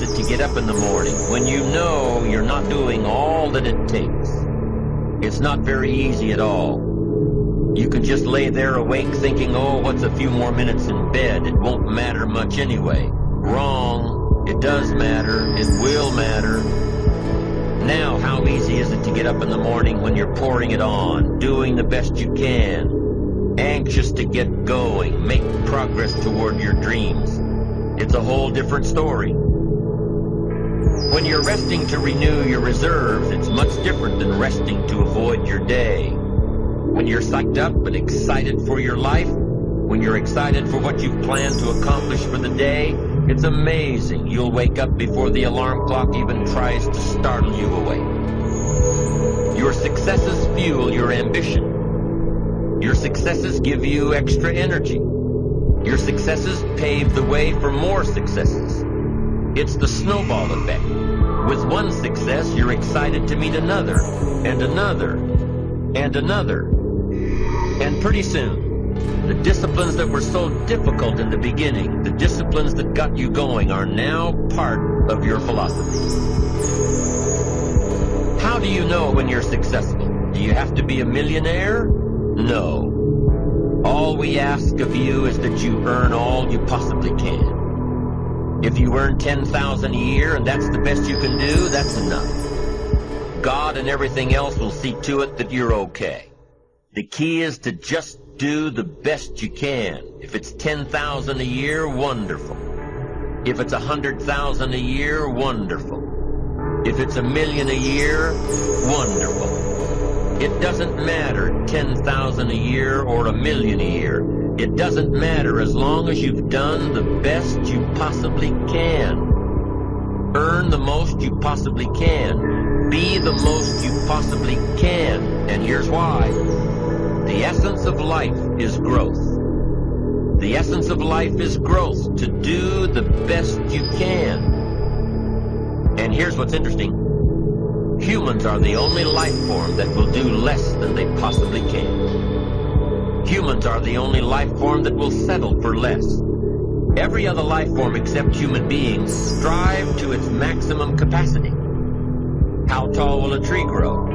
it to get up in the morning when you know you're not doing all that it takes? It's not very easy at all. You can just lay there awake thinking, oh, what's a few more minutes in bed? It won't matter much anyway. Wrong. It does matter. It will matter. Now, how easy is it to get up in the morning when you're pouring it on, doing the best you can, anxious to get going, make progress toward your dreams? It's a whole different story. When you're resting to renew your reserves, it's much different than resting to avoid your day. When you're psyched up and excited for your life, when you're excited for what you've planned to accomplish for the day, it's amazing. You'll wake up before the alarm clock even tries to startle you awake. Your successes fuel your ambition. Your successes give you extra energy. Your successes pave the way for more successes. It's the snowball effect. With one success, you're excited to meet another, and another, and another. And pretty soon, the disciplines that were so difficult in the beginning, the disciplines that got you going, are now part of your philosophy. How do you know when you're successful? Do you have to be a millionaire? No. All we ask of you is that you earn all you possibly can. If you earn $10,000 a year and that's the best you can do, that's enough. God and everything else will see to it that you're okay. The key is to just do the best you can. If it's $10,000 a year, wonderful. If it's $100,000 a year, wonderful. If it's $1 million a year, wonderful. It doesn't matter, 10,000 a year or $1 million a year. It doesn't matter as long as you've done the best you possibly can. Earn the most you possibly can. Be the most you possibly can. And here's why. The essence of life is growth. The essence of life is growth, to do the best you can. And here's what's interesting. Humans are the only life form that will do less than they possibly can. Humans are the only life form that will settle for less. Every other life form except human beings strive to its maximum capacity. How tall will a tree grow?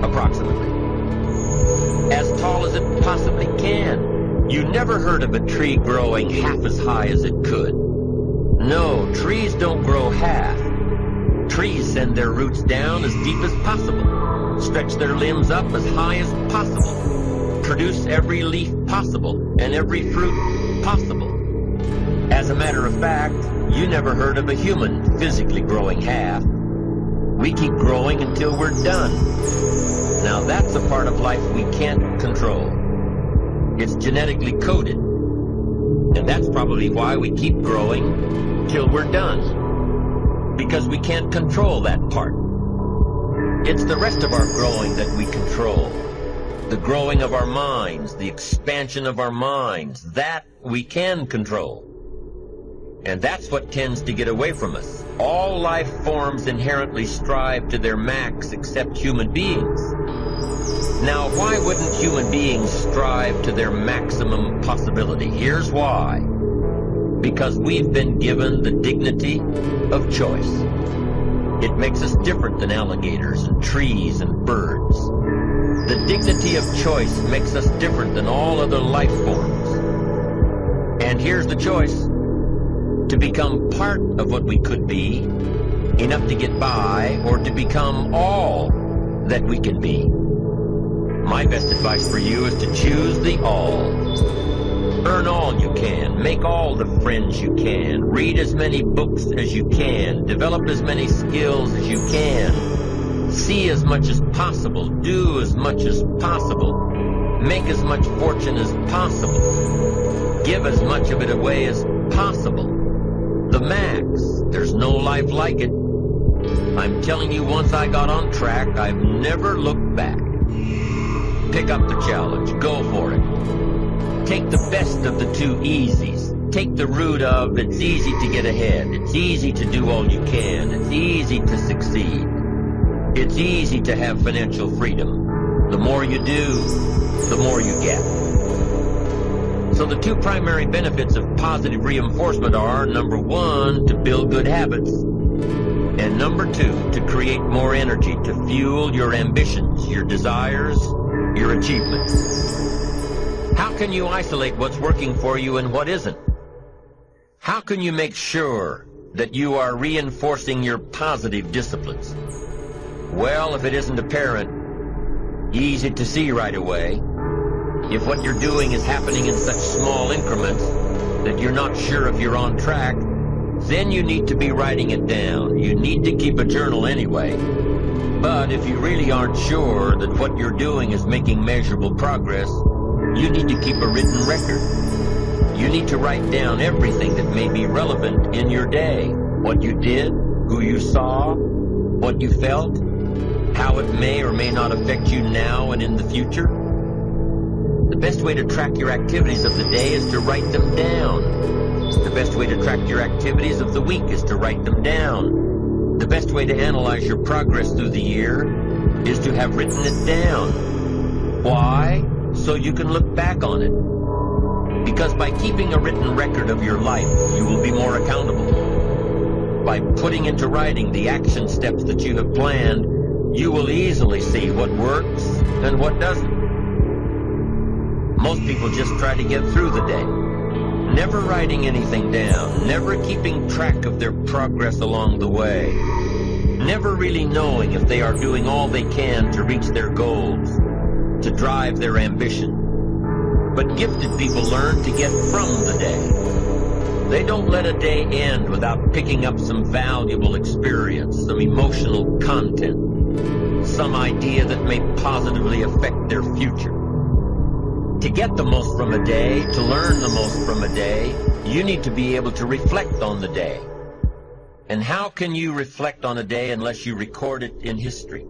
Approximately. As tall as it possibly can. You never heard of a tree growing half as high as it could. No, trees don't grow half. Trees send their roots down as deep as possible, stretch their limbs up as high as possible, produce every leaf possible and every fruit possible. As a matter of fact, you never heard of a human physically growing half. We keep growing until we're done. Now that's a part of life we can't control. It's genetically coded. And that's probably why we keep growing till we're done. Because we can't control that part. It's the rest of our growing that we control. The growing of our minds, the expansion of our minds, that we can control. And that's what tends to get away from us. All life forms inherently strive to their max except human beings. Now, why wouldn't human beings strive to their maximum possibility? Here's why. Because we've been given the dignity of choice. It makes us different than alligators and trees and birds. The dignity of choice makes us different than all other life forms. And here's the choice. To become part of what we could be, enough to get by, or to become all that we can be. My best advice for you is to choose the all. Earn all you can, make all the friends you can, read as many books as you can, develop as many skills as you can, see as much as possible, do as much as possible, make as much fortune as possible, give as much of it away as possible. The max, there's no life like it. I'm telling you, once I got on track, I've never looked back. Pick up the challenge, go for it. Take the best of the two easies. Take the root of it's easy to get ahead. It's easy to do all you can. It's easy to succeed. It's easy to have financial freedom. The more you do, the more you get. So the two primary benefits of positive reinforcement are, number one, to build good habits, and number two, to create more energy to fuel your ambitions, your desires, your achievements. How can you isolate what's working for you and what isn't? How can you make sure that you are reinforcing your positive disciplines? Well, if it isn't apparent, easy to see right away, if what you're doing is happening in such small increments that you're not sure if you're on track, then you need to be writing it down. You need to keep a journal anyway. But if you really aren't sure that what you're doing is making measurable progress, you need to keep a written record. You need to write down everything that may be relevant in your day. What you did, who you saw, what you felt, how it may or may not affect you now and in the future. The best way to track your activities of the day is to write them down. The best way to track your activities of the week is to write them down. The best way to analyze your progress through the year is to have written it down. Why? So you can look back on it. Because by keeping a written record of your life, you will be more accountable. By putting into writing the action steps that you have planned, you will easily see what works and what doesn't. Most people just try to get through the day, never writing anything down, never keeping track of their progress along the way, never really knowing if they are doing all they can to reach their goals, to drive their ambition. But gifted people learn to get from the day. They don't let a day end without picking up some valuable experience, some emotional content, some idea that may positively affect their future. To get the most from a day, to learn the most from a day, you need to be able to reflect on the day. And how can you reflect on a day unless you record it in history?